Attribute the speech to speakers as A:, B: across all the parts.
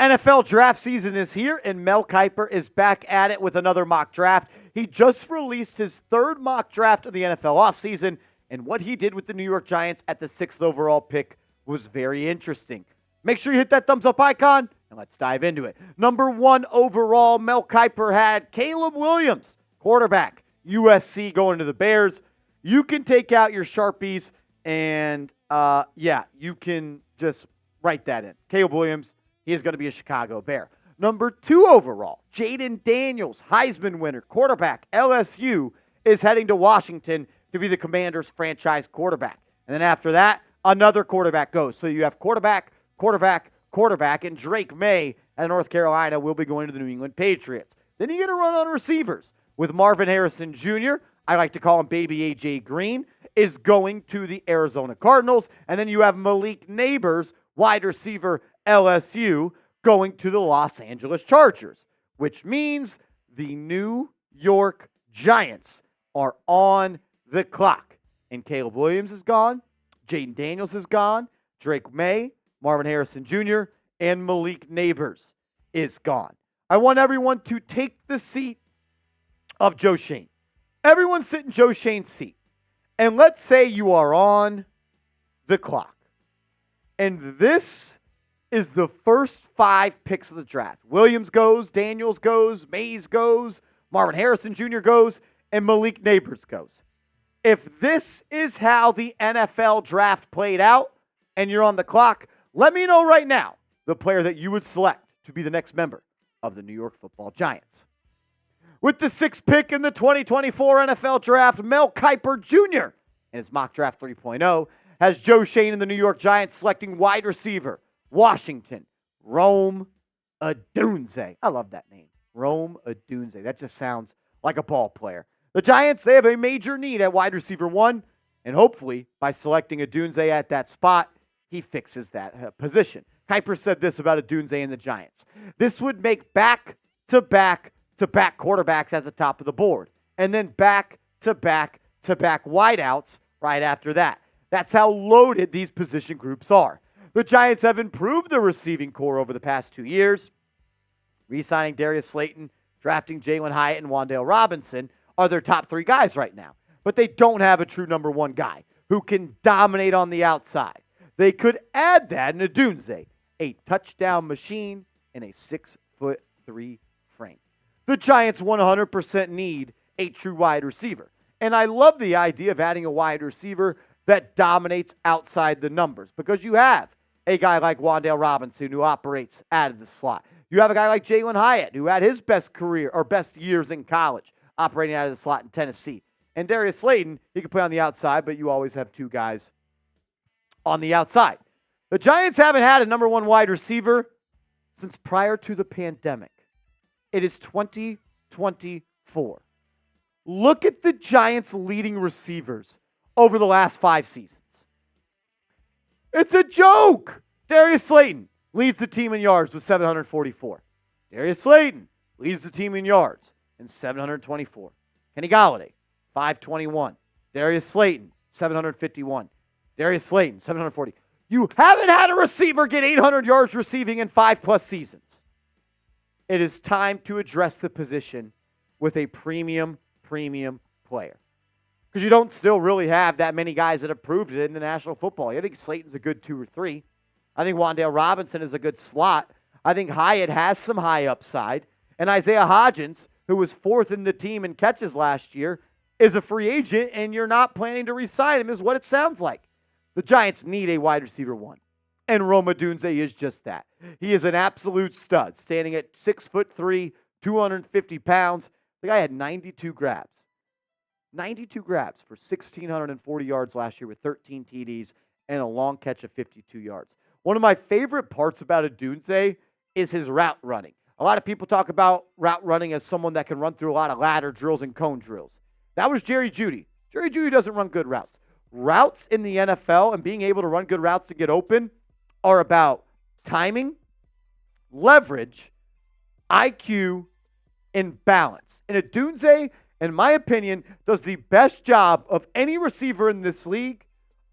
A: NFL draft season is here, and Mel Kiper is back at it with another mock draft. He just released his third mock draft of the NFL offseason, and what he did with the New York Giants at the 6th overall pick was very interesting. Make sure you hit that thumbs up icon, and let's dive into it. Number 1 overall, Mel Kiper had Caleb Williams, quarterback, USC, going to the Bears. You can take out your Sharpies, and you can just write that in. Caleb Williams, he is going to be a Chicago Bear. Number 2 overall, Jayden Daniels, Heisman winner, quarterback, LSU, is heading to Washington to be the Commanders' franchise quarterback. And then after that, another quarterback goes. So you have quarterback, and Drake Maye at North Carolina will be going to the New England Patriots. Then you get a run on receivers with Marvin Harrison Jr., I like to call him Baby AJ Green, is going to the Arizona Cardinals. And then you have Malik Nabers, wide receiver, LSU, going to the Los Angeles Chargers, which means the New York Giants are on the clock. And Caleb Williams is gone, Jayden Daniels is gone, Drake Maye, Marvin Harrison Jr., and Malik Nabers is gone. I want everyone to take the seat of Joe Schoen. Everyone sit in Joe Schoen's seat. And let's say you are on the clock. And this is the first 5 picks of the draft. Williams goes, Daniels goes, Mays goes, Marvin Harrison Jr. goes, and Malik Nabers goes. If this is how the NFL draft played out and you're on the clock, let me know right now the player that you would select to be the next member of the New York Football Giants. With the 6th pick in the 2024 NFL Draft, Mel Kiper Jr. in his mock draft 3.0 has Joe Schoen and the New York Giants selecting wide receiver, Washington, Rome Odunze. I love that name, Rome Odunze. That just sounds like a ball player. The Giants, they have a major need at wide receiver 1, and hopefully by selecting Odunze at that spot, he fixes that position. Kiper said this about Odunze and the Giants. This would make back-to-back quarterbacks at the top of the board, and then back-to-back wideouts right after that. That's how loaded these position groups are. The Giants have improved the receiving core over the past 2 years. Re-signing Darius Slayton, drafting Jalen Hyatt, and Wan'Dale Robinson are their top 3 guys right now. But they don't have a true number 1 guy who can dominate on the outside. They could add that in Odunze, a touchdown machine and a 6'3" frame. The Giants 100% need a true wide receiver. And I love the idea of adding a wide receiver that dominates outside the numbers, because you have a guy like Wan'Dale Robinson who operates out of the slot. You have a guy like Jalen Hyatt who had his best career or best years in college operating out of the slot in Tennessee. And Darius Slayton, he can play on the outside, but you always have 2 guys on the outside. The Giants haven't had a number 1 wide receiver since prior to the pandemic. It is 2024. Look at the Giants' leading receivers over the last 5 seasons. It's a joke. Darius Slayton leads the team in yards with 744. Darius Slayton leads the team in yards and 724. Kenny Golladay, 521. Darius Slayton, 751. Darius Slayton, 740. You haven't had a receiver get 800 yards receiving in 5+ seasons. It is time to address the position with a premium player. Because you don't still really have that many guys that have proved it in the National Football League. I think Slayton's a good 2 or 3. I think Wan'Dale Robinson is a good slot. I think Hyatt has some high upside. And Isaiah Hodgins, who was 4th in the team in catches last year, is a free agent, and you're not planning to re-sign him, is what it sounds like. The Giants need a wide receiver 1. And Rome Odunze is just that. He is an absolute stud, standing at 6'3", 250 pounds. The guy had 92 grabs. 92 grabs for 1,640 yards last year with 13 TDs and a long catch of 52 yards. One of my favorite parts about Odunze is his route running. A lot of people talk about route running as someone that can run through a lot of ladder drills and cone drills. That was Jerry Jeudy. Jerry Jeudy doesn't run good routes. Routes in the NFL and being able to run good routes to get open are about timing, leverage, IQ, and balance. And Odunze, in my opinion, does the best job of any receiver in this league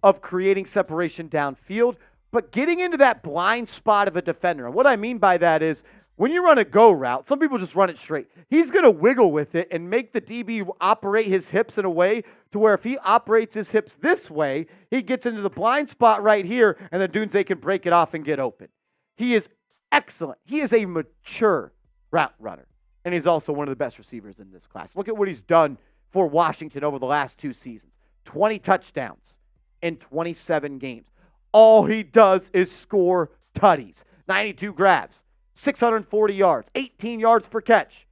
A: of creating separation downfield, but getting into that blind spot of a defender. And what I mean by that is when you run a go route, some people just run it straight. He's going to wiggle with it and make the DB operate his hips in a way to where if he operates his hips this way, he gets into the blind spot right here, and then Odunze can break it off and get open. He is excellent. He is a mature route runner, and he's also one of the best receivers in this class. Look at what he's done for Washington over the last 2 seasons. 20 touchdowns in 27 games. All he does is score tutties. 92 grabs. 640 yards, 18 yards per catch.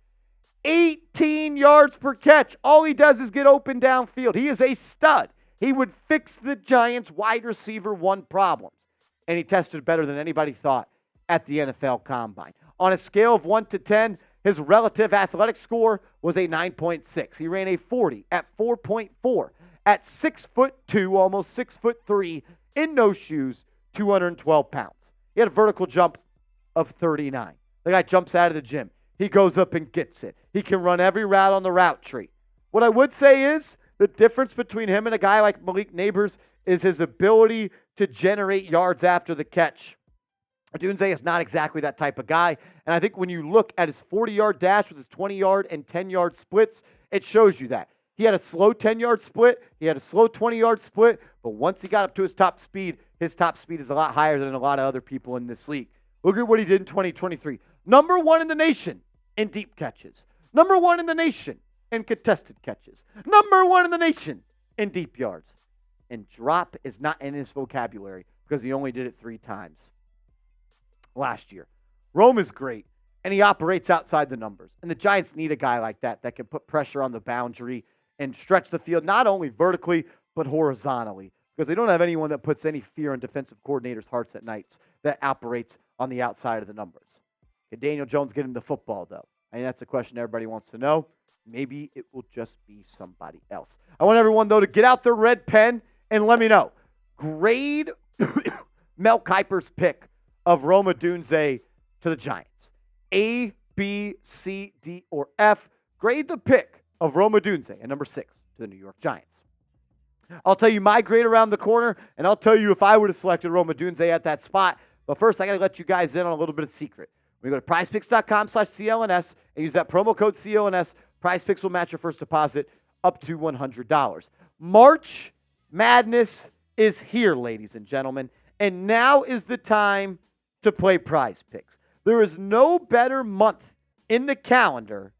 A: 18 yards per catch. All he does is get open downfield. He is a stud. He would fix the Giants' wide receiver 1 problems. And he tested better than anybody thought at the NFL Combine. On a scale of 1 to 10, his relative athletic score was a 9.6. He ran a 40 at 4.4. At 6'2", almost 6'3", in no shoes, 212 pounds. He had a vertical jump of 39. The guy jumps out of the gym. He goes up and gets it. He can run every route on the route tree. What I would say is the difference between him and a guy like Malik Nabers is his ability to generate yards after the catch. Odunze is not exactly that type of guy. And I think when you look at his 40-yard dash with his 20-yard and 10-yard splits, it shows you that. He had a slow 10-yard split. He had a slow 20-yard split. But once he got up to his top speed is a lot higher than a lot of other people in this league. Look at what he did in 2023. Number 1 in the nation in deep catches. Number 1 in the nation in contested catches. Number 1 in the nation in deep yards. And drop is not in his vocabulary because he only did it 3 times last year. Rome is great, and he operates outside the numbers. And the Giants need a guy like that can put pressure on the boundary and stretch the field not only vertically but horizontally, because they don't have anyone that puts any fear in defensive coordinators' hearts at nights that operates on the outside of the numbers. Can Daniel Jones get him the football, though? I mean, that's a question everybody wants to know. Maybe it will just be somebody else. I want everyone, though, to get out their red pen and let me know. Grade Mel Kiper's pick of Rome Odunze to the Giants. A, B, C, D, or F. Grade the pick of Rome Odunze at number 6 to the New York Giants. I'll tell you my grade around the corner, and I'll tell you if I would have selected Rome Odunze at that spot. But first, I got to let you guys in on a little bit of secret. When you go to prizepicks.com/CLNS and use that promo code CLNS, PrizePicks will match your first deposit up to $100. March Madness is here, ladies and gentlemen, and now is the time to play PrizePicks. There is no better month in the calendar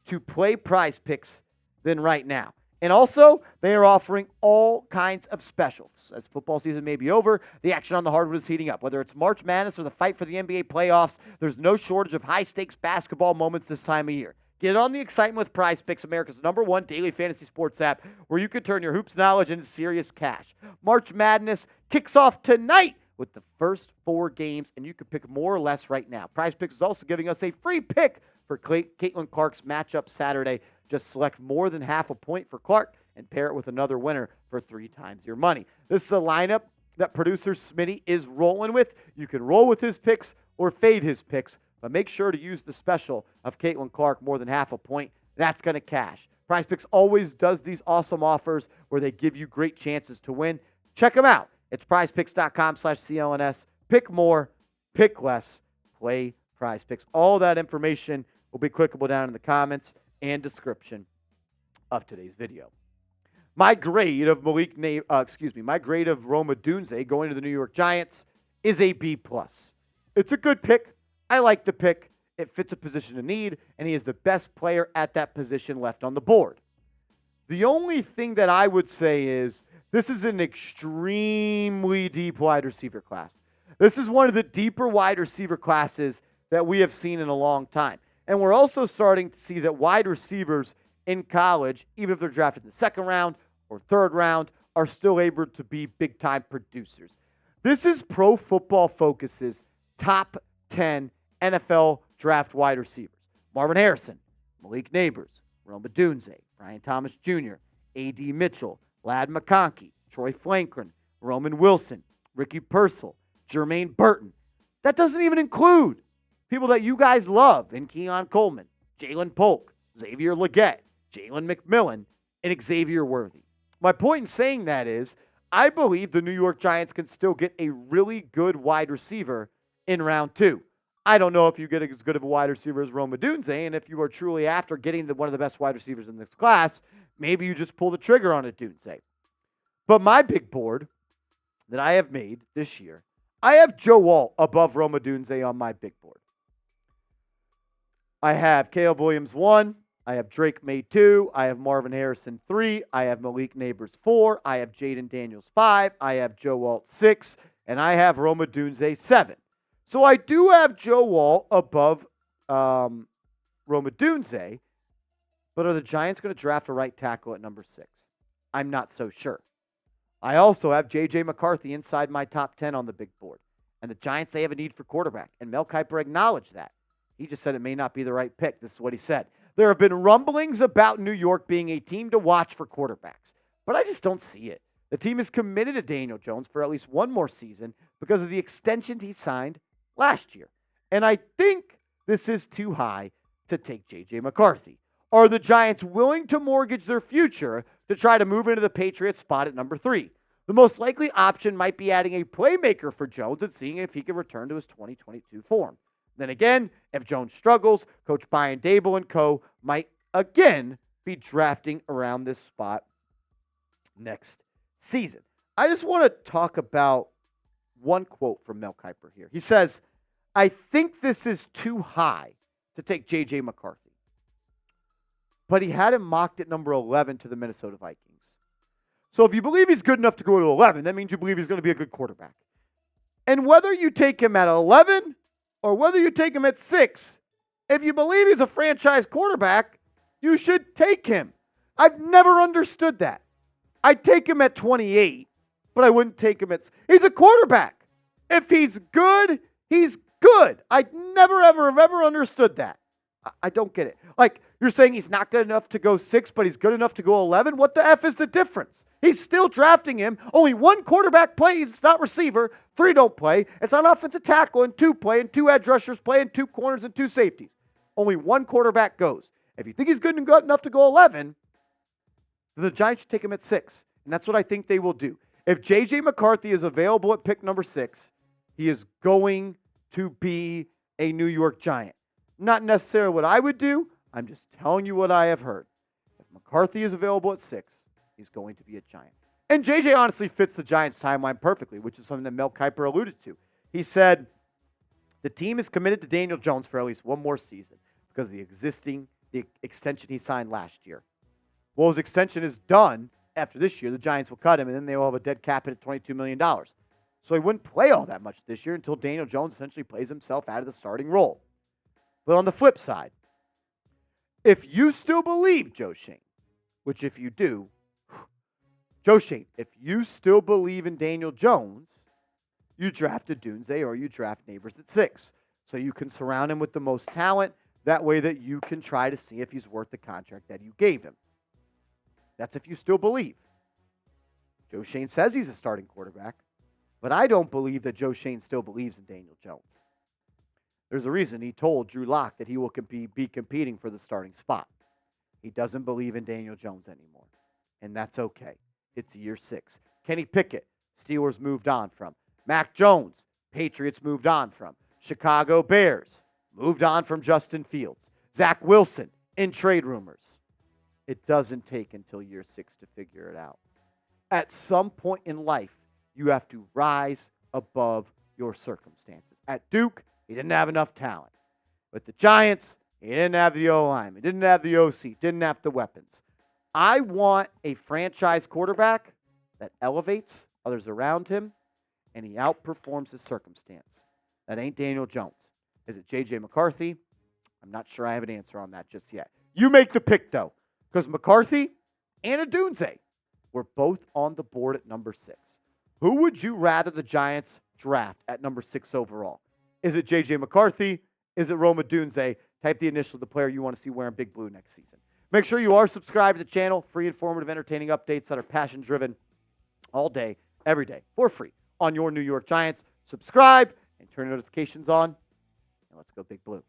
A: to play PrizePicks than right now. And also, they are offering all kinds of specials. As football season may be over, the action on the hardwood is heating up. Whether it's March Madness or the fight for the NBA playoffs, there's no shortage of high-stakes basketball moments this time of year. Get on the excitement with PrizePicks, America's #1 daily fantasy sports app, where you can turn your hoops knowledge into serious cash. March Madness kicks off tonight with the first 4 games, and you can pick more or less right now. PrizePicks is also giving us a free pick for Caitlin Clark's matchup Saturday. Just select more than half a point for Clark and pair it with another winner for 3 times your money. This is a lineup that producer Smitty is rolling with. You can roll with his picks or fade his picks, but make sure to use the special of Caitlin Clark more than half a point. That's going to cash. PrizePicks always does these awesome offers where they give you great chances to win. Check them out. It's prizepicks.com/CLNS. Pick more, pick less, play PrizePicks. All that information will be clickable down in the comments and description of today's video. My grade of my grade of Rome Odunze going to the New York Giants is a B+. It's a good pick. I like the pick. It fits a position of need, and he is the best player at that position left on the board. The only thing that I would say is this is an extremely deep wide receiver class. This is one of the deeper wide receiver classes that we have seen in a long time. And we're also starting to see that wide receivers in college, even if they're drafted in the 2nd round or 3rd round, are still able to be big-time producers. This is Pro Football Focus's top 10 NFL draft wide receivers. Marvin Harrison, Malik Nabers, Rome Odunze, Brian Thomas Jr., A.D. Mitchell, Lad McConkey, Troy Franklin, Roman Wilson, Ricky Pearsall, Jermaine Burton. That doesn't even include people that you guys love in Keon Coleman, Jalen Polk, Xavier Legette, Jalen McMillan, and Xavier Worthy. My point in saying that is I believe the New York Giants can still get a really good wide receiver in round 2. I don't know if you get as good of a wide receiver as Rome Odunze, and if you are truly after getting one of the best wide receivers in this class, maybe you just pull the trigger on Odunze. But my big board that I have made this year, I have Joe Alt above Rome Odunze on my big board. I have Caleb Williams 1. I have Drake Maye 2. I have Marvin Harrison 3. I have Malik Nabers 4. I have Jayden Daniels 5. I have Joe Alt 6. And I have Rome Odunze 7. So I do have Joe Alt above Rome Odunze. But are the Giants going to draft a right tackle at number 6? I'm not so sure. I also have J.J. McCarthy inside my top 10 on the big board. And the Giants, they have a need for quarterback. And Mel Kiper acknowledged that. He just said it may not be the right pick. This is what he said. There have been rumblings about New York being a team to watch for quarterbacks, but I just don't see it. The team is committed to Daniel Jones for at least one more season because of the extension he signed last year. And I think this is too high to take J.J. McCarthy. Are the Giants willing to mortgage their future to try to move into the Patriots spot at number 3? The most likely option might be adding a playmaker for Jones and seeing if he can return to his 2022 form. Then again, if Jones struggles, Coach Brian Daboll and co. might again be drafting around this spot next season. I just want to talk about one quote from Mel Kiper here. He says, I think this is too high to take J.J. McCarthy. But he had him mocked at number 11 to the Minnesota Vikings. So if you believe he's good enough to go to 11, that means you believe he's going to be a good quarterback. And whether you take him at 11 or whether you take him at 6, if you believe he's a franchise quarterback, you should take him. I've never understood that. I'd take him at 28, but I wouldn't take him at... He's a quarterback. If he's good, he's good. I never, ever, have ever understood that. I don't get it. Like, you're saying he's not good enough to go 6, but he's good enough to go 11? What the F is the difference? He's still drafting him. Only one quarterback plays. It's not receiver. 3 don't play. It's not offensive tackle, and 2 play, and 2 edge rushers play, and 2 corners, and 2 safeties. Only one quarterback goes. If you think he's good enough to go 11, the Giants should take him at 6. And that's what I think they will do. If J.J. McCarthy is available at pick number 6, he is going to be a New York Giant. Not necessarily what I would do. I'm just telling you what I have heard. If McCarthy is available at 6, he's going to be a Giant. And J.J. honestly fits the Giants' timeline perfectly, which is something that Mel Kiper alluded to. He said, the team is committed to Daniel Jones for at least one more season because of the extension he signed last year. Well, his extension is done after this year. The Giants will cut him, and then they will have a dead cap hit at $22 million. So he wouldn't play all that much this year until Daniel Jones essentially plays himself out of the starting role. But on the flip side, if you still believe, Joe Shane, which if you do, Joe Shane, if you still believe in Daniel Jones, you draft Odunze or you draft Nabers at 6. So you can surround him with the most talent. That way that you can try to see if he's worth the contract that you gave him. That's if you still believe. Joe Shane says he's a starting quarterback, but I don't believe that Joe Shane still believes in Daniel Jones. There's a reason he told Drew Lock that he will be competing for the starting spot. He doesn't believe in Daniel Jones anymore, and that's okay. It's year 6. Kenny Pickett, Steelers moved on from. Mac Jones, Patriots moved on from. Chicago Bears, moved on from Justin Fields. Zach Wilson, in trade rumors. It doesn't take until year 6 to figure it out. At some point in life, you have to rise above your circumstances. At Duke, he didn't have enough talent. With the Giants, he didn't have the O-line. He didn't have the OC. Didn't have the weapons. I want a franchise quarterback that elevates others around him, and he outperforms his circumstance. That ain't Daniel Jones. Is it J.J. McCarthy? I'm not sure I have an answer on that just yet. You make the pick, though, because McCarthy and Odunze were both on the board at number 6. Who would you rather the Giants draft at number 6 overall? Is it J.J. McCarthy? Is it Rome Odunze? Type the initial of the player you want to see wearing big blue next season. Make sure you are subscribed to the channel. Free, informative, entertaining updates that are passion-driven all day, every day, for free on your New York Giants. Subscribe and turn notifications on, and let's go Big Blue.